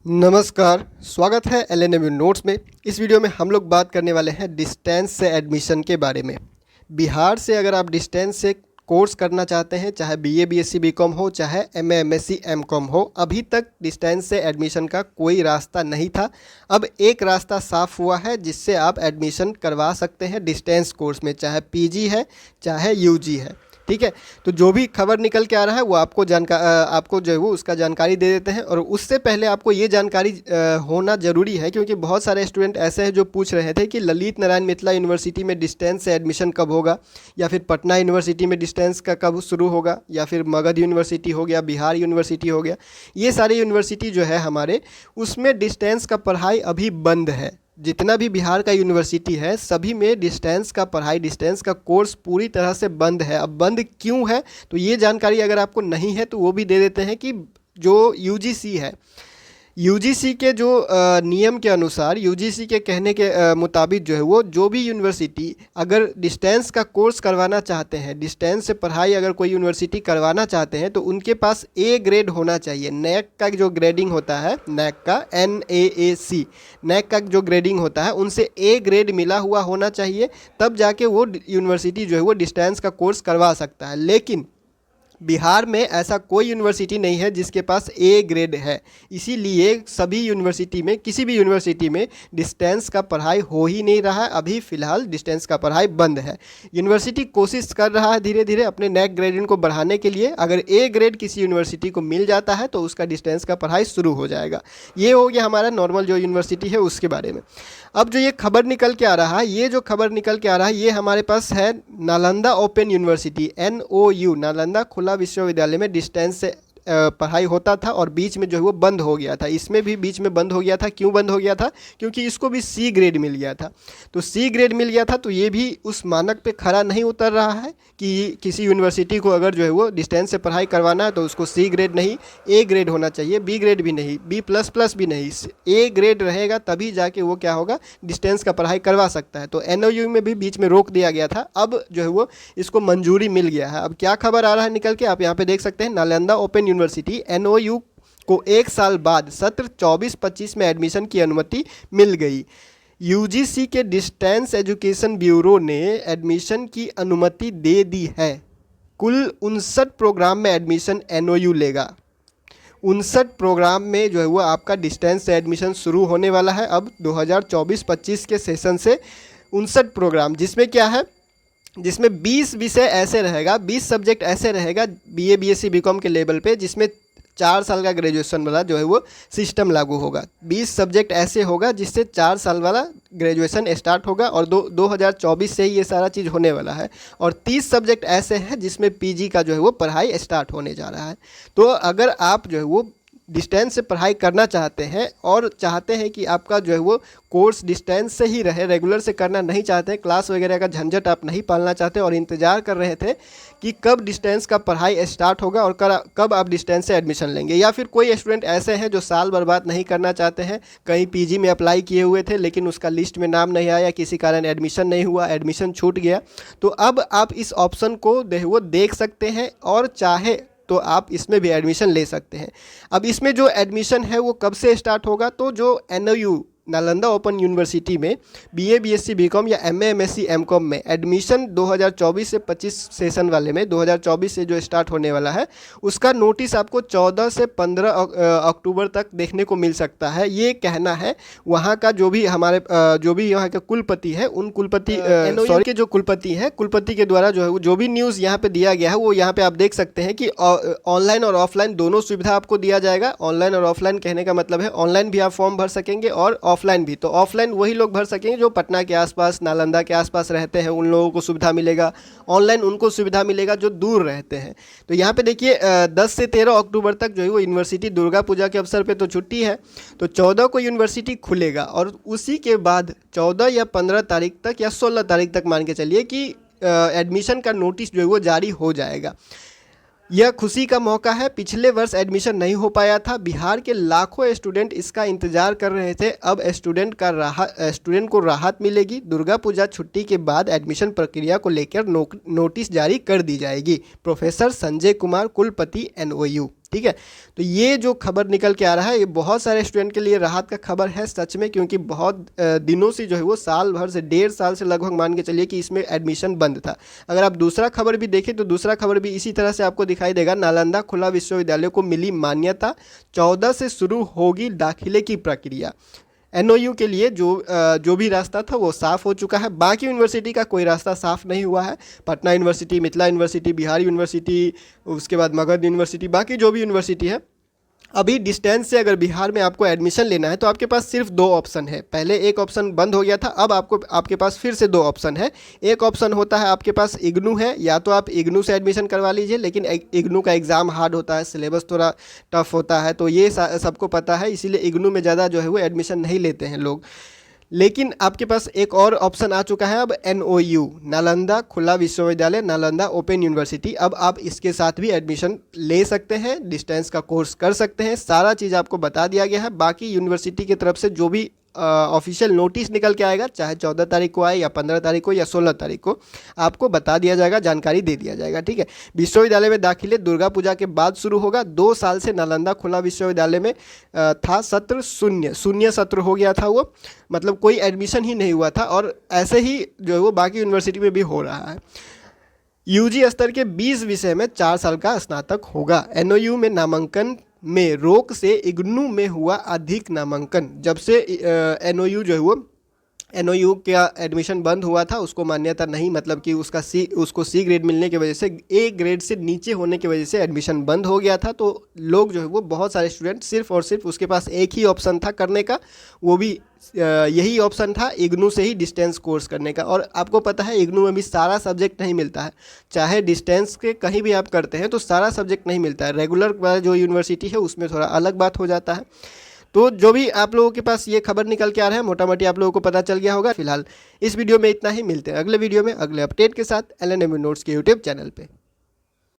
नमस्कार, स्वागत है एलएनएमयू नोट्स में। इस वीडियो में हम लोग बात करने वाले हैं डिस्टेंस से एडमिशन के बारे में। बिहार से अगर आप डिस्टेंस से कोर्स करना चाहते हैं, चाहे बीए बीएससी बीकॉम हो, चाहे एमए एमएससी एमकॉम हो, अभी तक डिस्टेंस से एडमिशन का कोई रास्ता नहीं था। अब एक रास्ता साफ हुआ है जिससे आप एडमिशन करवा सकते हैं डिस्टेंस कोर्स में, चाहे पीजी है चाहे यूजी है। ठीक है, तो जो भी खबर निकल के आ रहा है वो आपको जो है वो उसका जानकारी दे देते हैं। और उससे पहले आपको ये जानकारी होना ज़रूरी है, क्योंकि बहुत सारे स्टूडेंट ऐसे हैं जो पूछ रहे थे कि ललित नारायण मिथिला यूनिवर्सिटी में डिस्टेंस से एडमिशन कब होगा, या फिर पटना यूनिवर्सिटी में डिस्टेंस का कब शुरू होगा, या फिर मगध यूनिवर्सिटी हो गया, बिहार यूनिवर्सिटी हो गया। ये सारी यूनिवर्सिटी जो है हमारे, उसमें डिस्टेंस का पढ़ाई अभी बंद है। जितना भी बिहार का यूनिवर्सिटी है सभी में डिस्टेंस का पढ़ाई, डिस्टेंस का कोर्स पूरी तरह से बंद है। अब बंद क्यों है, तो ये जानकारी अगर आपको नहीं है तो वो भी दे देते हैं कि जो यूजीसी है, यूजीसी के जो नियम के अनुसार, यूजीसी के कहने के मुताबिक जो है वो जो भी यूनिवर्सिटी अगर डिस्टेंस का कोर्स करवाना चाहते हैं, डिस्टेंस से पढ़ाई अगर कोई यूनिवर्सिटी करवाना चाहते हैं, तो उनके पास ए ग्रेड होना चाहिए। नैक का जो ग्रेडिंग होता है, नैक का NAAC, नैक का जो ग्रेडिंग होता है उनसे ए ग्रेड मिला हुआ होना चाहिए, तब जाके वो यूनिवर्सिटी जो है वो डिस्टेंस का कोर्स करवा सकता है। लेकिन बिहार में ऐसा कोई यूनिवर्सिटी नहीं है जिसके पास ए ग्रेड है, इसीलिए सभी यूनिवर्सिटी में, किसी भी यूनिवर्सिटी में डिस्टेंस का पढ़ाई हो ही नहीं रहा है। अभी फ़िलहाल डिस्टेंस का पढ़ाई बंद है। यूनिवर्सिटी कोशिश कर रहा है धीरे धीरे अपने नैक ग्रेडिंग को बढ़ाने के लिए। अगर ए ग्रेड किसी यूनिवर्सिटी को मिल जाता है तो उसका डिस्टेंस का पढ़ाई शुरू हो जाएगा। ये हो गया हमारा नॉर्मल जो यूनिवर्सिटी है उसके बारे में। अब जो ये खबर निकल के आ रहा है, ये जो खबर निकल के आ रहा है ये हमारे पास है Nalanda open university, NOU, Nalanda खुला विश्वविद्यालय में डिस्टेंस से पढ़ाई होता था और बीच में जो है वो बंद हो गया था। इसमें भी बीच में बंद हो गया था। क्यों बंद हो गया था? क्योंकि इसको भी सी ग्रेड मिल गया था। तो सी ग्रेड मिल गया था तो ये भी उस मानक पे खरा नहीं उतर रहा है कि किसी यूनिवर्सिटी को अगर जो है वो डिस्टेंस से पढ़ाई करवाना है तो उसको सी ग्रेड नहीं, ए ग्रेड होना चाहिए। बी ग्रेड भी नहीं, B++ भी नहीं, ए ग्रेड रहेगा तभी जाके वो क्या होगा, डिस्टेंस का पढ़ाई करवा सकता है। तो NOU में भी बीच में रोक दिया गया था, अब जो है वो इसको मंजूरी मिल गया है। अब क्या खबर आ रहा है निकल के, आप यहाँ पे देख सकते हैं। नालंदा ओपन यूनिवर्सिटी NOU को 1 साल बाद सत्र 24-25 में एडमिशन की अनुमति मिल गई। यूजीसी के डिस्टेंस एजुकेशन ब्यूरो ने एडमिशन की अनुमति दे दी है। कुल 59 प्रोग्राम में एडमिशन NOU लेगा। 59 प्रोग्राम में जो है वो आपका डिस्टेंस से एडमिशन शुरू होने वाला है अब 2024-25 के सेशन से। 59 प्रोग्राम जिसमें क्या है, जिसमें 20 विषय ऐसे रहेगा, 20 सब्जेक्ट ऐसे रहेगा बीए बीएससी बीकॉम के लेवल पे, जिसमें 4 साल का ग्रेजुएशन वाला जो है वो सिस्टम लागू होगा। 20 सब्जेक्ट ऐसे होगा जिससे 4 साल वाला ग्रेजुएशन स्टार्ट होगा और 2024 से ही ये सारा चीज़ होने वाला है। और 30 सब्जेक्ट ऐसे हैं जिसमें पीजी का जो है वो पढ़ाई स्टार्ट होने जा रहा है। तो अगर आप जो है वो डिस्टेंस से पढ़ाई करना चाहते हैं और चाहते हैं कि आपका जो है वो कोर्स डिस्टेंस से ही रहे, रेगुलर से करना नहीं चाहते, क्लास वगैरह का झंझट आप नहीं पालना चाहते और इंतज़ार कर रहे थे कि कब डिस्टेंस का पढ़ाई स्टार्ट होगा और कब आप डिस्टेंस से एडमिशन लेंगे, या फिर कोई स्टूडेंट ऐसे हैं जो साल बर्बाद नहीं करना चाहते हैं, कहीं पीजी में अप्लाई किए हुए थे लेकिन उसका लिस्ट में नाम नहीं आया, किसी कारण एडमिशन नहीं हुआ, एडमिशन छूट गया, तो अब आप इस ऑप्शन को वो देख सकते हैं और चाहे तो आप इसमें भी एडमिशन ले सकते हैं। अब इसमें जो एडमिशन है वो कब से स्टार्ट होगा, तो जो NOU नालंदा ओपन यूनिवर्सिटी में बीए बीएससी बीकॉम या एमए एमएससी एमकॉम में एडमिशन 2024 से 25 सेशन वाले में 2024 से जो स्टार्ट होने वाला है, उसका नोटिस आपको 14 से 15 अक्टूबर तक देखने को मिल सकता है। ये कहना है वहाँ का जो भी हमारे जो भी यहाँ के कुलपति है, उन कुलपति NOU के जो कुलपति हैं, कुलपति के द्वारा जो है जो भी न्यूज़ यहाँ पे दिया गया है वो यहाँ पे आप देख सकते हैं कि ऑनलाइन और ऑफलाइन दोनों सुविधा आपको दिया जाएगा। ऑनलाइन और ऑफलाइन कहने का मतलब है ऑनलाइन भी आप फॉर्म भर सकेंगे और ऑफलाइन भी। तो ऑफलाइन वही लोग भर सकेंगे जो पटना के आसपास, नालंदा के आसपास रहते हैं, उन लोगों को सुविधा मिलेगा। ऑनलाइन उनको सुविधा मिलेगा जो दूर रहते हैं। तो यहाँ पे देखिए 10 से 13 अक्टूबर तक जो है वो यूनिवर्सिटी, दुर्गा पूजा के अवसर पे तो छुट्टी है, तो 14 को यूनिवर्सिटी खुलेगा और उसी के बाद 14 या 15 तारीख तक या 16 तारीख तक मान के चलिए कि एडमिशन का नोटिस जो है वो जारी हो जाएगा। यह खुशी का मौका है। पिछले वर्ष एडमिशन नहीं हो पाया था, बिहार के लाखों स्टूडेंट इसका इंतजार कर रहे थे। अब स्टूडेंट को राहत मिलेगी। दुर्गा पूजा छुट्टी के बाद एडमिशन प्रक्रिया को लेकर नोटिस जारी कर दी जाएगी। प्रोफेसर संजय कुमार, कुलपति NOU। ठीक है। तो ये जो खबर निकल के आ रहा है ये बहुत सारे स्टूडेंट के लिए राहत का खबर है सच में, क्योंकि बहुत दिनों से जो है वो साल भर से 1.5 साल से लगभग मान के चलिए कि इसमें एडमिशन बंद था। अगर आप दूसरा खबर भी देखें तो दूसरा खबर भी इसी तरह से आपको दिखाई देगा। नालंदा खुला विश्वविद्यालय को मिली मान्यता, 14 से शुरू होगी दाखिले की प्रक्रिया। एनओयू के लिए जो भी रास्ता था वो साफ़ हो चुका है। बाकी यूनिवर्सिटी का कोई रास्ता साफ़ नहीं हुआ है। Patna university, Mithila university, Bihar university, उसके बाद मगध यूनिवर्सिटी, बाकी जो भी यूनिवर्सिटी है, अभी डिस्टेंस से अगर बिहार में आपको एडमिशन लेना है तो आपके पास सिर्फ 2 ऑप्शन है। पहले एक ऑप्शन बंद हो गया था, अब आपके पास फिर से 2 ऑप्शन है। एक ऑप्शन होता है आपके पास इग्नू है, या तो आप इग्नू से एडमिशन करवा लीजिए, लेकिन इग्नू का एग्ज़ाम हार्ड होता है, सिलेबस थोड़ा टफ होता है, तो ये सबको पता है, इसीलिए इग्नू में ज़्यादा जो है वो एडमिशन नहीं लेते हैं लोग। लेकिन आपके पास एक और ऑप्शन आ चुका है अब, एनओयू, नालंदा खुला विश्वविद्यालय, नालंदा ओपन यूनिवर्सिटी। अब आप इसके साथ भी एडमिशन ले सकते हैं, डिस्टेंस का कोर्स कर सकते हैं। सारा चीज़ आपको बता दिया गया है। बाकी यूनिवर्सिटी की तरफ से जो भी ऑफिशियल नोटिस निकल के आएगा, चाहे 14 तारीख को आए या 15 तारीख को या 16 तारीख को, आपको बता दिया जाएगा, जानकारी दे दिया जाएगा, ठीक है। विश्वविद्यालय में दाखिले दुर्गा पूजा के बाद शुरू होगा। 2 साल से नालंदा खुला विश्वविद्यालय में था सत्र शून्य सत्र हो गया था वो, मतलब कोई एडमिशन ही नहीं हुआ था, और ऐसे ही जो है वो बाकी यूनिवर्सिटी में भी हो रहा है। यूजी स्तर के 20 विषय में 4 साल का स्नातक होगा। एनओयू में नामांकन में रोक से इग्नू में हुआ अधिक नामांकन। जब से एनओयू जो है वो एनओयू का एडमिशन बंद हुआ था, उसको मान्यता नहीं, मतलब कि उसको सी ग्रेड मिलने की वजह से, ए ग्रेड से नीचे होने की वजह से एडमिशन बंद हो गया था। तो लोग जो है वो बहुत सारे स्टूडेंट सिर्फ और सिर्फ उसके पास एक ही ऑप्शन था करने का, वो भी यही ऑप्शन था इग्नू से ही डिस्टेंस कोर्स करने का। और आपको पता है इग्नू में भी सारा सब्जेक्ट नहीं मिलता है, चाहे डिस्टेंस के कहीं भी आप करते हैं तो सारा सब्जेक्ट नहीं मिलता है। रेगुलर जो यूनिवर्सिटी है उसमें थोड़ा अलग बात हो जाता है। तो जो भी आप लोगों के पास ये खबर निकल के आ रहा है, मोटा मोटी आप लोगों को पता चल गया होगा। फिलहाल इस वीडियो में इतना ही, मिलते हैं अगले वीडियो में अगले अपडेट के साथ LNMU नोट्स के यूट्यूब चैनल पे।